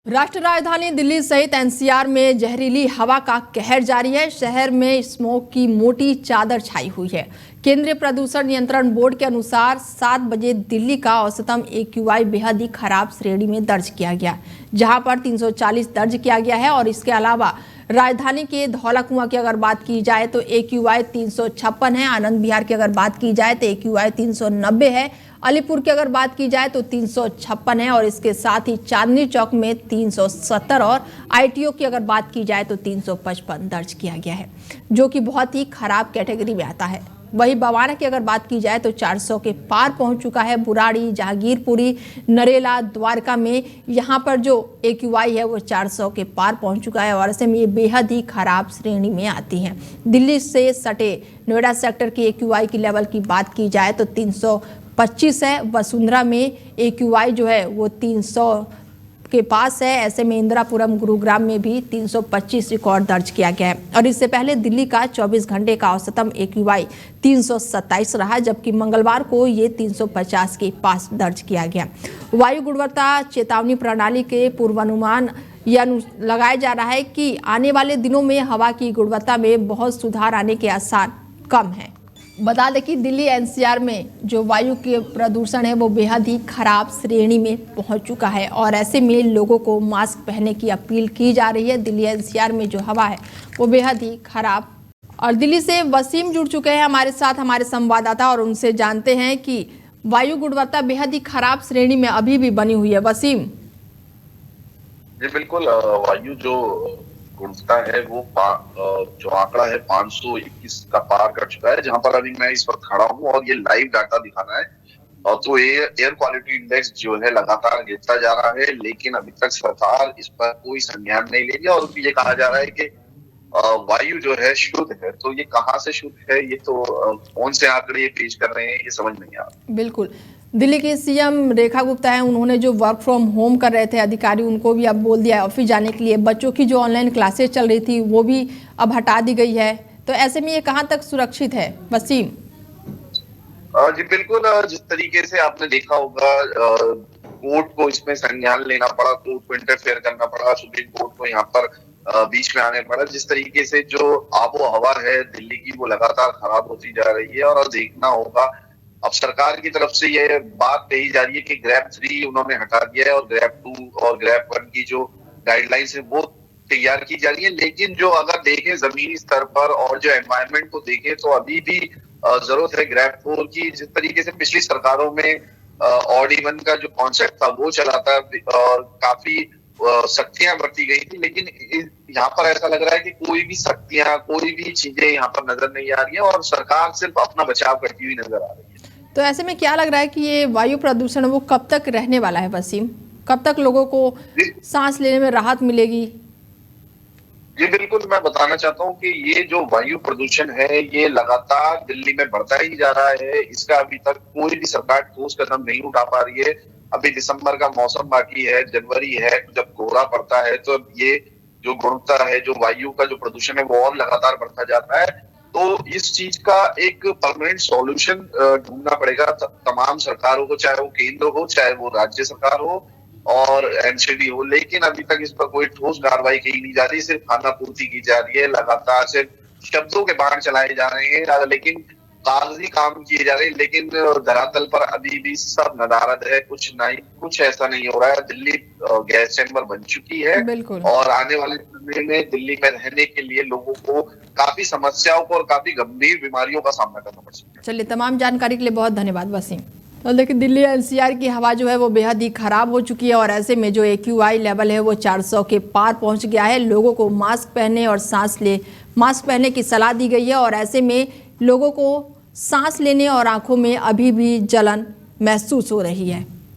राष्ट्रीय राजधानी दिल्ली सहित एनसीआर में जहरीली हवा का कहर जारी है। शहर में स्मोक की मोटी चादर छाई हुई है। केंद्रीय प्रदूषण नियंत्रण बोर्ड के अनुसार 7 बजे दिल्ली का औसतम AQI बेहद ही खराब श्रेणी में दर्ज किया गया, जहां पर 340 दर्ज किया गया है। और इसके अलावा राजधानी के धौला कुआं की अगर बात की जाए तो AQI 356 है। आनंद विहार की अगर बात की जाए तो AQI 390 है। अलीपुर की अगर बात की जाए तो 356 है। और इसके साथ ही चांदनी चौक में 370 और ITO की अगर बात की जाए तो 355 दर्ज किया गया है, जो कि बहुत ही खराब कैटेगरी में आता है। वहीं बवाना की अगर बात की जाए तो 400 के पार पहुंच चुका है। बुराड़ी, जहांगीरपुरी, नरेला, द्वारका में यहाँ पर जो AQI है वो 400 के पार पहुंच चुका है। और ऐसे में ये बेहद ही खराब श्रेणी में आती हैं। दिल्ली से सटे नोएडा सेक्टर की AQI की लेवल की बात की जाए तो 325 है। वसुंधरा में AQI जो है वो 300 के पास है। ऐसे में इंदिरापुरम, गुरुग्राम में भी 325 रिकॉर्ड दर्ज किया गया है। और इससे पहले दिल्ली का 24 घंटे का औसतम AQI 327 रहा, जबकि मंगलवार को ये 350 के पास दर्ज किया गया। वायु गुणवत्ता चेतावनी प्रणाली के पूर्वानुमान यह लगाया जा रहा है कि आने वाले दिनों में हवा की गुणवत्ता में बहुत सुधार आने के आसार कम है। बता दें कि दिल्ली NCR में जो वायु के प्रदूषण है वो बेहद ही खराब श्रेणी में पहुंच चुका है। और ऐसे में लोगों को मास्क पहनने की अपील की जा रही है। दिल्ली NCR में जो हवा है वो बेहद ही खराब। और दिल्ली से वसीम जुड़ चुके हैं हमारे साथ, हमारे संवाददाता, और उनसे जानते हैं कि वायु गुणवत्ता बेहद ही खराब श्रेणी में अभी भी बनी हुई है। वसीम जी बिल्कुल, वायु जो गुणवत्ता है वो जो आंकड़ा है 521 का पार कर चुका है, जहां पर अभी मैं इस वक्त खड़ा हूं और ये लाइव डाटा दिखाना है। और तो एयर क्वालिटी इंडेक्स जो है लगातार गिरता जा रहा है, लेकिन अभी तक सरकार इस पर कोई संज्ञान नहीं ले रही है। और ये कहा जा रहा है कि वायु जो है शुद्ध है, तो ये कहाँ से शुद्ध है, ये तो कौन से आंकड़े ये पेश कर रहे हैं, ये समझ नहीं आ रहा। बिल्कुल, दिल्ली के CM रेखा गुप्ता है, उन्होंने जो वर्क फ्रॉम होम कर रहे थे अधिकारी, उनको भी अब बोल दिया है ऑफिस जाने के लिए। बच्चों की जो ऑनलाइन क्लासेस चल रही थी वो भी अब हटा दी गई है। तो ऐसे में ये कहाँ तक सुरक्षित है वसीम? जी बिल्कुल, जिस तरीके से आपने देखा होगा, कोर्ट को इसमें संज्ञान लेना पड़ा, कोर्ट को इंटरफेयर करना पड़ा, सुप्रीम कोर्ट को यहाँ पर बीच में आने पड़ा। जिस तरीके से जो आबो हवा है दिल्ली की वो लगातार खराब होती जा रही है। और देखना होगा, अब सरकार की तरफ से ये बात कही जा रही है कि ग्रैप 3 उन्होंने हटा दिया है और ग्रैप 2 और ग्रैप 1 की जो गाइडलाइंस है वो तैयार की जा रही है। लेकिन जो अगर देखें जमीनी स्तर पर और जो एनवायरनमेंट को देखें तो अभी भी जरूरत है ग्रैप 4 की। जिस तरीके से पिछली सरकारों में ऑड इवन का जो कॉन्सेप्ट था वो चला था और काफी सख्तियां बरती गई थी, लेकिन यहाँ पर ऐसा लग रहा है कि कोई भी सख्तियां, कोई भी चीजें यहाँ पर नजर नहीं आ रही है और सरकार सिर्फ अपना बचाव करती हुई नजर आ रही है। तो ऐसे में क्या लग रहा है कि ये वायु प्रदूषण वो कब तक रहने वाला है वसीम? कब तक लोगों को सांस लेने में राहत मिलेगी? जी बिल्कुल, मैं बताना चाहता हूँ कि ये जो वायु प्रदूषण है ये लगातार दिल्ली में बढ़ता ही जा रहा है। इसका अभी तक कोई भी सरकार ठोस कदम नहीं उठा पा रही है। अभी दिसंबर का मौसम बाकी है, जनवरी है, जब कोहरा पड़ता है तो ये जो गुणवत्ता है, जो वायु का जो प्रदूषण है वो और लगातार बढ़ता जाता है। तो इस चीज का एक परमानेंट सॉल्यूशन ढूंढना पड़ेगा तमाम सरकारों को, चाहे वो केंद्र हो, चाहे वो राज्य सरकार हो और NCD हो। लेकिन अभी तक इस पर कोई ठोस कार्रवाई की नहीं जा रही, सिर्फ खानापूर्ति की जा रही है। लगातार सिर्फ शब्दों के बाण चलाए जा रहे हैं, लेकिन कागजी काम किए जा रहे हैं, लेकिन धरातल पर अभी भी सब नदारद है। कुछ ऐसा नहीं हो रहा है। दिल्ली गैस चैम्बर बन चुकी है और आने वाले समय में दिल्ली में रहने के लिए लोगों को काफी समस्याओं को और काफी गंभीर बीमारियों का सामना करना पड़ सकता है। चलिए, तमाम जानकारी के लिए बहुत धन्यवाद वसीम। तो देखिए, दिल्ली NCR की हवा जो है वो बेहद ही खराब हो चुकी है। और ऐसे में जो AQI लेवल है वो 400 के पार पहुंच गया है। लोगों को मास्क पहनने और मास्क पहनने की सलाह दी गई है। और ऐसे में लोगों को सांस लेने और आंखों में अभी भी जलन महसूस हो रही है।